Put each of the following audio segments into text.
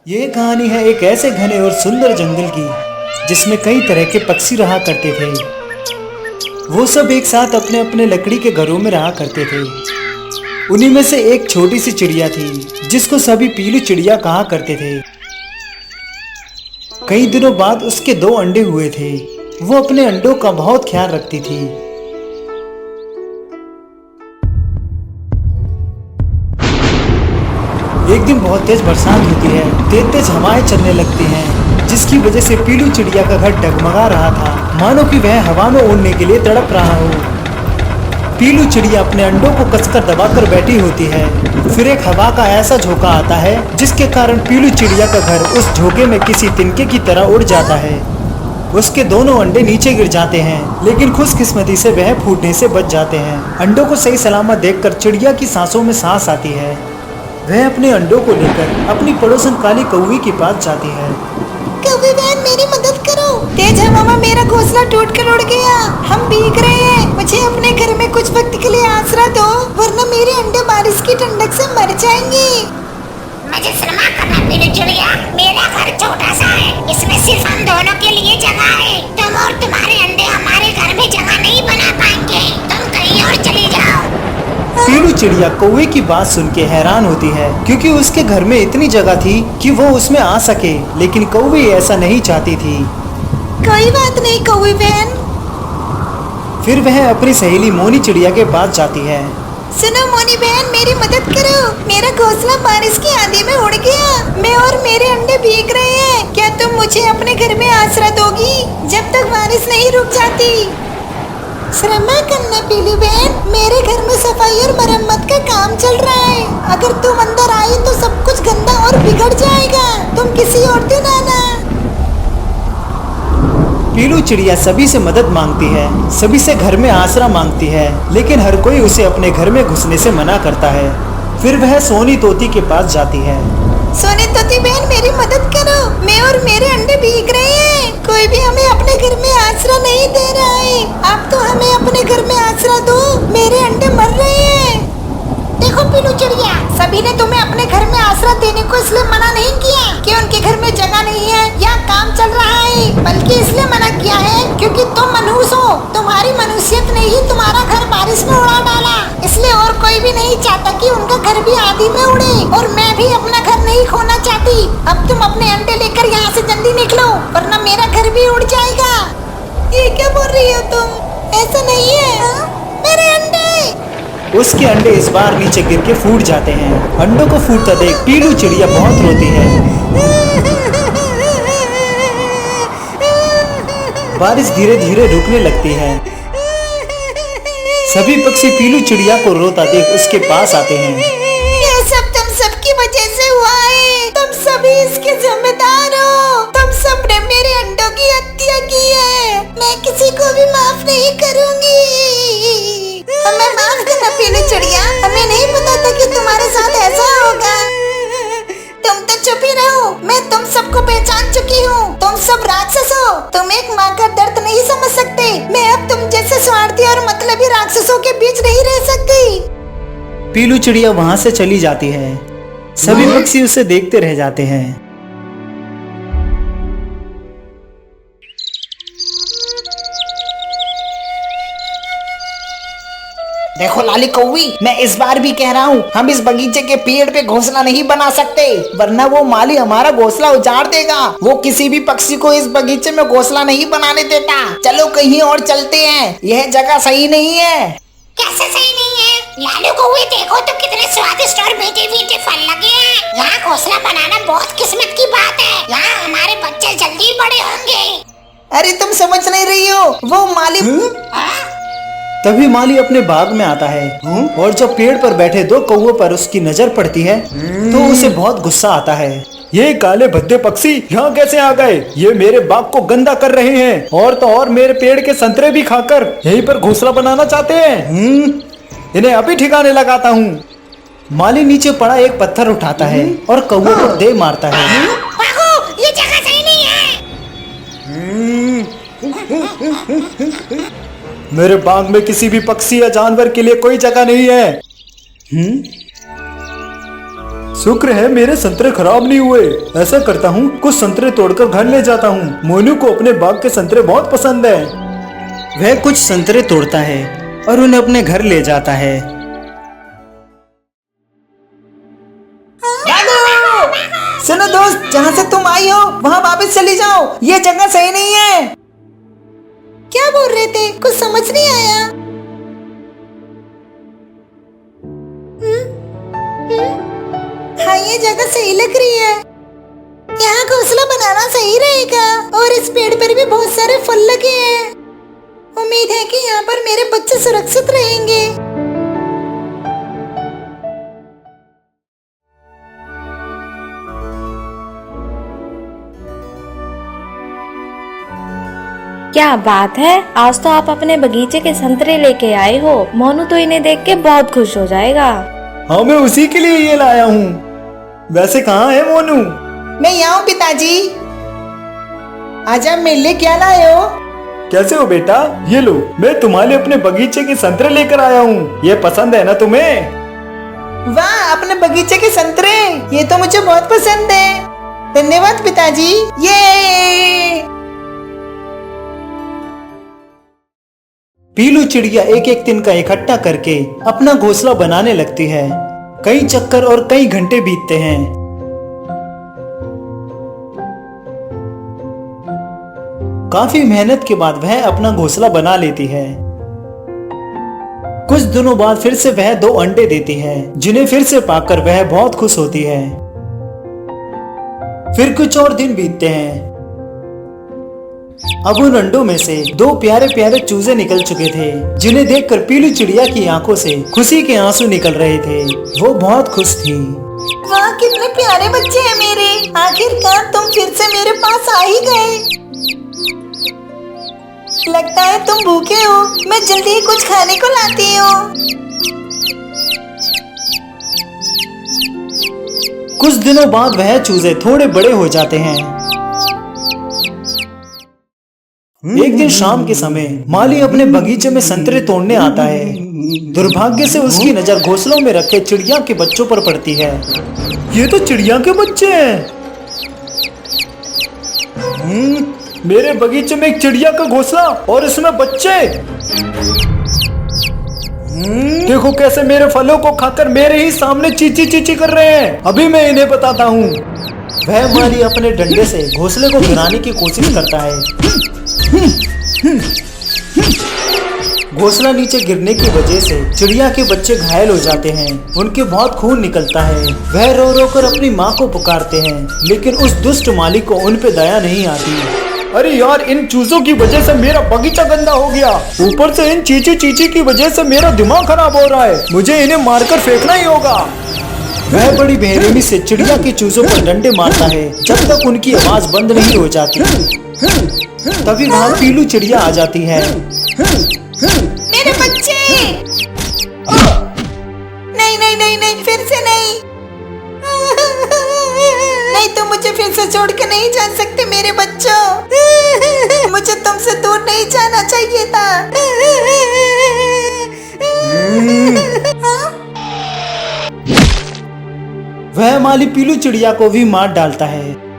ये कहानी है एक ऐसे घने और सुंदर जंगल की जिसमें कई तरह के पक्षी रहा करते थे। वो सब एक साथ अपने अपने लकड़ी के घरों में रहा करते थे। उन्हीं में से एक छोटी सी चिड़िया थी जिसको सभी पीलू चिड़िया कहा करते थे। कई दिनों बाद उसके 2 अंडे हुए थे। वो अपने अंडों का बहुत ख्याल रखती थी। एक दिन बहुत तेज बरसात होती है। तेज तेज हवाएं चलने लगती हैं, जिसकी वजह से पीलू चिड़िया का घर डगमगा रहा था, मानो कि वह हवा में उड़ने के लिए तड़प रहा हो। पीलू चिड़िया अपने अंडों को कसकर दबाकर बैठी होती है। फिर एक हवा का ऐसा झोंका आता है जिसके कारण पीलू चिड़िया का घर उस झोंके में किसी तिनके की तरह उड़ जाता है। उसके दोनों अंडे नीचे गिर जाते हैं, लेकिन खुशकिस्मती से वह फूटने से बच जाते हैं। अंडों को सही सलामत देखकर चिड़िया की सांसों में सांस आती है। वह अपने अंडों को लेकर अपनी पड़ोसन काली कौवी के पास जाती है। कौवी बहन, मेरी मदद करो। तेज हवा में मेरा घोंसला टूट कर उड़ गया। हम भीग रहे हैं। मुझे अपने घर में कुछ वक्त के लिए आसरा दो, वरना मेरे अंडे बारिश की ठंडक से मर जाएंगे। मुझे शर्मा करना पीलू चिड़िया, मेरा घर छोटा सा है, इसमें सिर्फ हम दोनों के लिए जगह है। तुम और तुम्हारे अंडे हमारे घर में जगह नहीं बना पाएंगे। तुम कहीं और चले जाओ। पीलू चिड़िया कौवे की बात सुन के हैरान होती है, क्योंकि उसके घर में इतनी जगह थी कि वो उसमें आ सके, लेकिन कौवे ऐसा नहीं चाहती थी। कोई बात नहीं कौवी बहन। फिर वह अपनी सहेली मोनी चिड़िया के पास जाती है। सुनो मोनी बहन, मेरी मदद करो। मेरा घोंसला बारिश की आंधी में उड़ गया। मैं और मेरे अंडे भीग रहे हैं। क्या तुम मुझे अपने घर में आसरा दोगी जब तक बारिश नहीं रुक जाती? शर्मा करना पीलू बहन, मेरे घर में सफाई और मरम्मत का काम चल रहा है। अगर तुम अंदर आई तो सब कुछ गंदा और बिगड़ जाएगा। तुम किसी और दिन आना। पीलू चिड़िया सभी से मदद मांगती है, सभी से घर में आसरा मांगती है, लेकिन हर कोई उसे अपने घर में घुसने से मना करता है। फिर वह सोनी तोती के पास जाती है। सोनी तोती बहन, मेरी मदद करो। मैं और मेरे अंडे भीग रहे हैं। कोई भी हमें अपने घर में आसरा नहीं दे रहा है। आप तो हमें अपने घर में आसरा दो, मेरे अंडे मर रहे हैं। देखो पीलू चिड़िया, सभी ने तुम्हें अपने घर में आसरा देने को इसलिए मना नहीं किया कि उनके घर में जगह नहीं है या काम चल रहा है, बल्कि इसलिए मना किया है क्योंकि तुम मनहूस हो। तुम्हारी मनुष्यत ने ही तुम्हारा घर बारिश में उड़ा डाला। इसलिए और कोई भी नहीं चाहता कि उनका घर भी आंधी में उड़े, और मैं भी अपना घर नहीं खोना चाहती। अब तुम अपने अंडे लेकर यहाँ से जल्दी निकलो, वरना मेरा घर भी उड़ जाएगा। ये क्या बोल रही हो तुम? ऐसा नहीं है। मेरे अंडे! उसके अंडे इस बार नीचे गिर के फूट जाते हैं। अंडों को फूटता देख पीलू चिड़िया बहुत रोती है। बारिश धीरे धीरे रुकने लगती है। सभी पक्षी पीलू चिड़िया को रोता देख उसके पास आते हैं। ये सब तुम सबकी वजह से हुआ है। तुम सभी इसके जिम्मेदार हो। तुम सब ने मेरे अंडों की हत्या की है। मैं किसी को भी माफ नहीं करूंगी। हमें माफ करना पीलू चिड़िया, हमें नहीं पता था कि तुम्हारे साथ ऐसा होगा। तुम तो चुप ही रहो। मैं तुम सबको पहचान चुकी हूँ। तुम सब राक्षस हो। तुम एक माँ का दर्द नहीं समझ सकते। मैं अब तुम जैसे स्वार्थी और मतलबी राक्षसों के बीच नहीं रह सकती। पीलू चिड़िया वहां से चली जाती है। सभी पक्षी उसे देखते रह जाते हैं। देखो लाली कौवी, मैं इस बार भी कह रहा हूँ, हम इस बगीचे के पेड़ पे घोंसला नहीं बना सकते, वरना वो माली हमारा घोंसला उजाड़ देगा। वो किसी भी पक्षी को इस बगीचे में घोंसला नहीं बनाने देता। चलो कहीं और चलते हैं, यह जगह सही नहीं है। कैसे सही नहीं है? लालू कौवे, देखो तो कितने स्वादिष्ट और मीठे मीठे फल लगे हैं। यहाँ घोंसला बनाना बहुत किस्मत की बात है। यहाँ हमारे बच्चे जल्दी बड़े होंगे। अरे तुम समझ नहीं रही हो, वो माली। तभी माली अपने बाग में आता है, और जब पेड़ पर बैठे 2 कौवों पर उसकी नजर पड़ती है तो उसे बहुत गुस्सा आता है। ये काले भद्दे पक्षी यहाँ कैसे आ गए? ये मेरे बाग को गंदा कर रहे हैं, और तो और मेरे पेड़ के संतरे भी खाकर यहीं पर घोंसला बनाना चाहते हैं। इन्हें अभी ठिकाने लगाता हूँ। माली नीचे पड़ा एक पत्थर उठाता है और कौवों पर दे मारता है। भागो, ये जगह सही नहीं है। मेरे बाग में किसी भी पक्षी या जानवर के लिए कोई जगह नहीं है। शुक्र है मेरे संतरे खराब नहीं हुए। ऐसा करता हूँ, कुछ संतरे तोड़कर घर ले जाता हूँ। मोनू को अपने बाग के संतरे बहुत पसंद है। वह कुछ संतरे तोड़ता है और उन्हें अपने घर ले जाता है। सुनो दोस्त, जहाँ से तुम आई हो वहाँ वापस चली जाओ, ये जगह सही नहीं है। क्या बोल रहे थे? कुछ समझ नहीं आया। हाँ, ये जगह सही लग रही है। यहाँ घोंसला बनाना सही रहेगा और इस पेड़ पर भी बहुत सारे फल लगे हैं। उम्मीद है कि यहाँ पर मेरे बच्चे सुरक्षित रहेंगे। क्या बात है, आज तो आप अपने बगीचे के संतरे लेके आए हो। मोनू तो इन्हें देख के बहुत खुश हो जाएगा। हाँ, मैं उसी के लिए ये लाया हूँ। वैसे कहाँ है मोनू? मैं यहाँ हूँ पिताजी। आज आप मेरे लिए क्या लाए हो? कैसे हो बेटा? ये लो, मैं तुम्हारे अपने बगीचे के संतरे लेकर आया हूँ। ये पसंद है ना तुम्हें? वाह, अपने बगीचे के संतरे, ये तो मुझे बहुत पसंद है। धन्यवाद पिताजी। ये पीलू चिड़िया एक एक तिनका इकट्ठा करके अपना घोंसला बनाने लगती है। कई चक्कर और कई घंटे बीतते हैं। काफी मेहनत के बाद वह अपना घोंसला बना लेती है। कुछ दिनों बाद फिर से वह 2 अंडे देती है, जिन्हें फिर से पाकर वह बहुत खुश होती है। फिर कुछ और दिन बीतते हैं। अब उन अंडों में से 2 प्यारे प्यारे चूजे निकल चुके थे, जिन्हें देखकर पीलू चिड़िया की आंखों से खुशी के आंसू निकल रहे थे। वो बहुत खुश थी। वाह, कितने प्यारे बच्चे हैं मेरे। आखिरकार तुम फिर से मेरे पास आ ही गए। लगता है तुम भूखे हो। मैं जल्दी ही कुछ खाने को लाती हूँ। कुछ दिनों बाद वह चूजे थोड़े बड़े हो जाते हैं। एक दिन शाम के समय माली अपने बगीचे में संतरे तोड़ने आता है। दुर्भाग्य से उसकी नजर घोंसलों में रखे चिड़िया के बच्चों पर पड़ती है। ये तो चिड़िया के बच्चे हैं। मेरे बगीचे में एक चिड़िया का घोंसला और इसमें बच्चे। देखो कैसे मेरे फलों को खाकर मेरे ही सामने चींची चींची कर रहे हैं। अभी मैं इन्हें बताता हूँ। वह माली अपने डंडे से घोंसले को गिराने की कोशिश करता है। घोंसला नीचे गिरने की वजह से चिड़िया के बच्चे घायल हो जाते हैं। उनके बहुत खून निकलता है। वह रो रो कर अपनी माँ को पुकारते हैं, लेकिन उस दुष्ट मालिक को उन पे दया नहीं आती। अरे यार, इन चूजों की वजह से मेरा बगीचा गंदा हो गया। ऊपर से इन चीची चीची की वजह से मेरा दिमाग खराब हो रहा है। मुझे इन्हें मारकर फेंकना ही होगा। वह बड़ी बेरहमी से चिड़िया के चूजों पर डंडे मारता है, जब तक उनकी आवाज बंद नहीं हो जाती। तभी वहाँ पीलू चिड़िया आ जाती है। मेरे बच्चे! नहीं नहीं नहीं नहीं, फिर से नहीं। नहीं, तुम मुझे फिर से छोड़ के नहीं जा सकते मेरे बच्चों। मुझे तुमसे दूर नहीं जाना चाहिए था। वह माली पीलू चिड़िया को भी मार डालता है।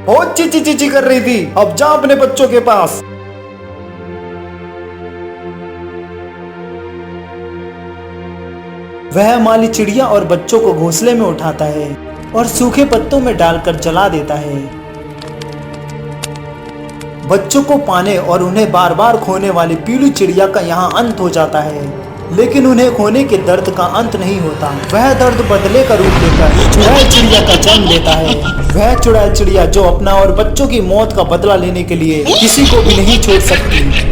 बहुत चीची चीची कर रही थी। अब जा अपने बच्चों के पास। वह माली चिड़िया और बच्चों को घोंसले में उठाता है और सूखे पत्तों में डालकर जला देता है। बच्चों को पाने और उन्हें बार बार खोने वाली पीलू चिड़िया का यहाँ अंत हो जाता है, लेकिन उन्हें खोने के दर्द का अंत नहीं होता। वह दर्द बदले का रूप लेकर चुड़ैल चिड़िया का जन्म लेता है। वह चुड़ैल चिड़िया जो अपना और बच्चों की मौत का बदला लेने के लिए किसी को भी नहीं छोड़ सकती।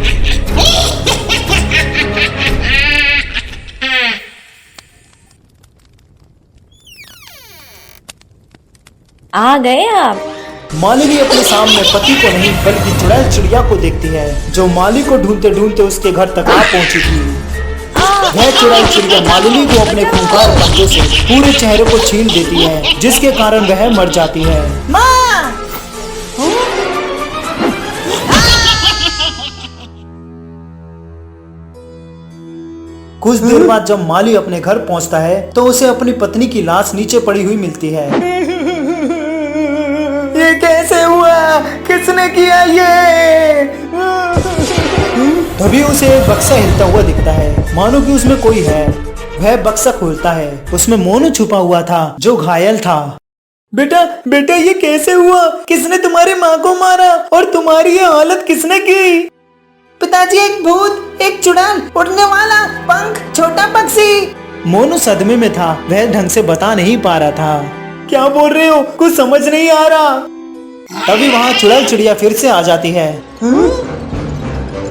आ गए आप। मालिनी अपने सामने पति को नहीं बल्कि चुड़ैल चिड़िया को देखती है, जो माली को ढूंढते ढूंढते उसके घर तक आ पहुंची थी। वह चुड़ैल चिड़िया मालिनी को अपने खूंखार पंजों से पूरे चेहरे को छीन देती है, जिसके कारण वह मर जाती है। माँ! कुछ देर बाद जब माली अपने घर पहुंचता है तो उसे अपनी पत्नी की लाश नीचे पड़ी हुई मिलती है। ये कैसे हुआ? किसने किया ये? तभी उसे एक बक्सा हिलता हुआ दिखता है, मानो कि उसमें कोई है। वह बक्सा खोलता है, उसमें मोनू छुपा हुआ था जो घायल था। बेटा बेटा ये कैसे हुआ? किसने तुम्हारी माँ को मारा और तुम्हारी ये हालत किसने की? पिताजी, एक भूत, एक चुड़ैल, उड़ने वाला पंख, छोटा पक्षी। मोनू सदमे में था, वह ढंग से बता नहीं पा रहा था। क्या बोल रहे हो? कुछ समझ नहीं आ रहा। तभी वहाँ चुड़ैल चिड़िया फिर से आ जाती है।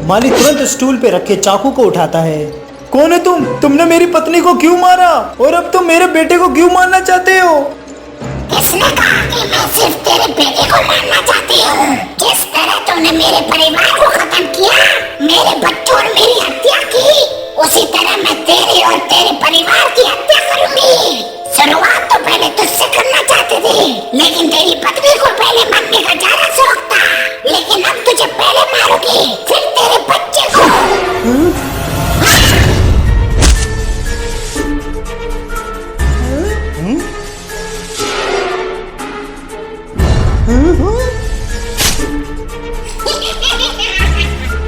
माली तुरंत स्टूल पे रखे चाकू को उठाता है। कौन है तुम? तुमने मेरी पत्नी को क्यों मारा और अब तुम मेरे बेटे को क्यों मारना चाहते हो? किसने कहा कि मैं सिर्फ तेरे बेटे को मारना चाहती हूँ? जिस तरह तूने मेरे परिवार को खत्म किया, मेरे बच्चों और मेरी हत्या की, उसी तरह मैं तेरे और तेरे परिवार की हत्या करूंगी। शुरुआत तो पहले तुझसे करना चाहती थी, लेकिन तेरी पत्नी को पहले मारने का ज्यादा शौक था। लेकिन अब तुझे पहले मारूंगी, फिर तेरे बच्चे को।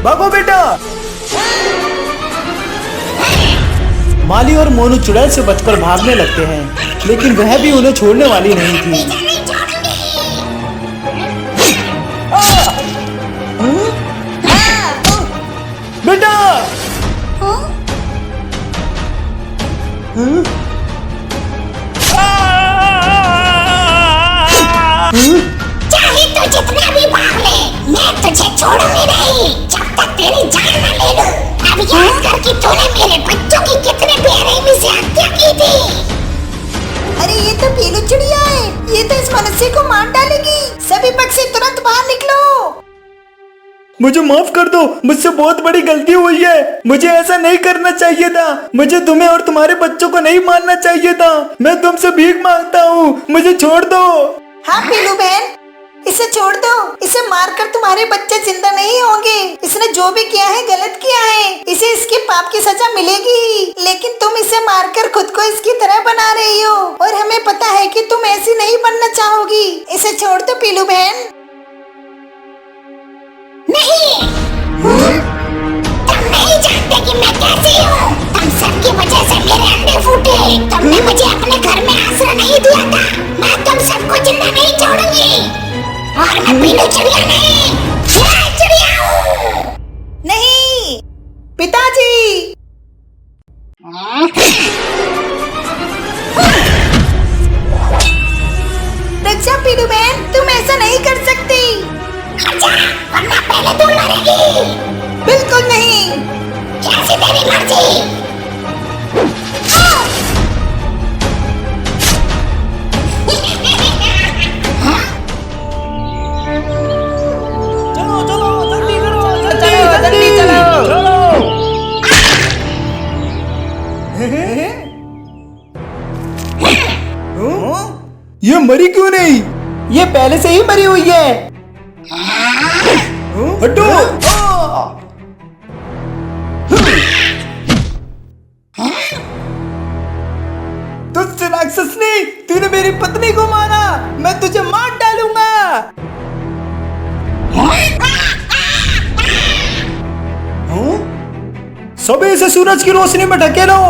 भागो बेटा। माली और मोनू चुड़ैल से बचकर भागने लगते हैं, लेकिन वह भी उन्हें छोड़ने वाली नहीं थी। बेटा चाहे तो जितना भी भाग ले, मैं तुझे छोड़ूंगी नहीं जब तक तेरी जान न ले लूं। अब याद कर कि तूने मेरे बच्चों की कितने बेरहमी से हत्या की थी। अरे ये तो पीलू चिड़िया है, ये तो इस मनुष्य को मार डालेगी। सभी पक्षी तुरंत बाहर निकलो। मुझे माफ कर दो, मुझसे बहुत बड़ी गलती हुई है। मुझे ऐसा नहीं करना चाहिए था। मुझे तुम्हें और तुम्हारे बच्चों को नहीं मारना चाहिए था। मैं तुमसे भीख मांगता हूँ, मुझे छोड़ दो। हाँ पीलू बहन, इसे छोड़ दो। इसे मारकर तुम्हारे बच्चे जिंदा नहीं होंगे। इसने जो भी किया है गलत किया है, इसे इसके पाप की सजा मिलेगी। लेकिन तुम इसे मारकर खुद को इसकी तरह बना रही हो और हमें पता है कि तुम ऐसी नहीं बनना चाहोगी। इसे छोड़ दो पीलू बहन। नहीं, तुम नहीं जानते कि मैं कैसी हूँ। तुम सबकी वजह से मेरे अंडे फूटे। तुमने मुझे अपने घर में आश्रय नहीं दिया था। मैं तुम सबको जिंदा नहीं छोड़ूंगी। और मैं पीलू चिड़िया नहीं, चुड़ैल चिड़िया हूँ। नहीं पिताजी। रक्षा पीलू बहन, तुम ऐसा नहीं कर सकती। अच्छा, वरना पहले तू मरेगी। बिल्कुल नहीं। जैसी तेरी मर्जी। ये मरी क्यों नहीं? ये पहले से ही मरी हुई है। हटो। तुझसे राक्षस ने, तूने मेरी पत्नी को मारा। मैं तुझे मार डालूंगा। सबे से सूरज की रोशनी में ढकेलो।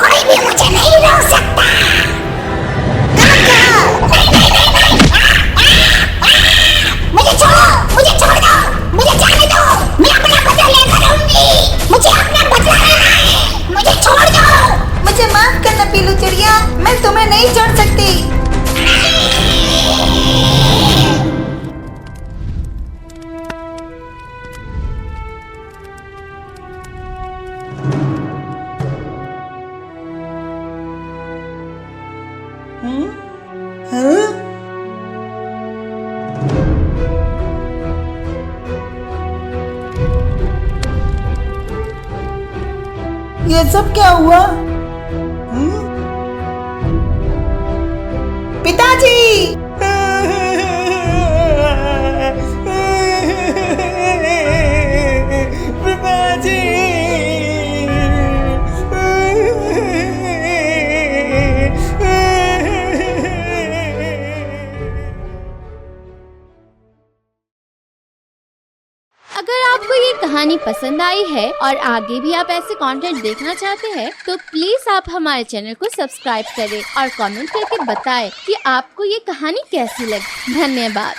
कोई भी मुझे नहीं रोक सकता। मुझे छोड़ो, मुझे छोड़ दो, मुझे जाने दो। मैं अपना बदला लेकर आऊंगी। मुझे अपना बदला ये सब क्या हुआ? पिताजी! अगर आपको ये कहानी पसंद आई है और आगे भी आप ऐसे कंटेंट देखना चाहते हैं तो प्लीज आप हमारे चैनल को सब्सक्राइब करें और कमेंट करके बताएं कि आपको ये कहानी कैसी लगी। धन्यवाद।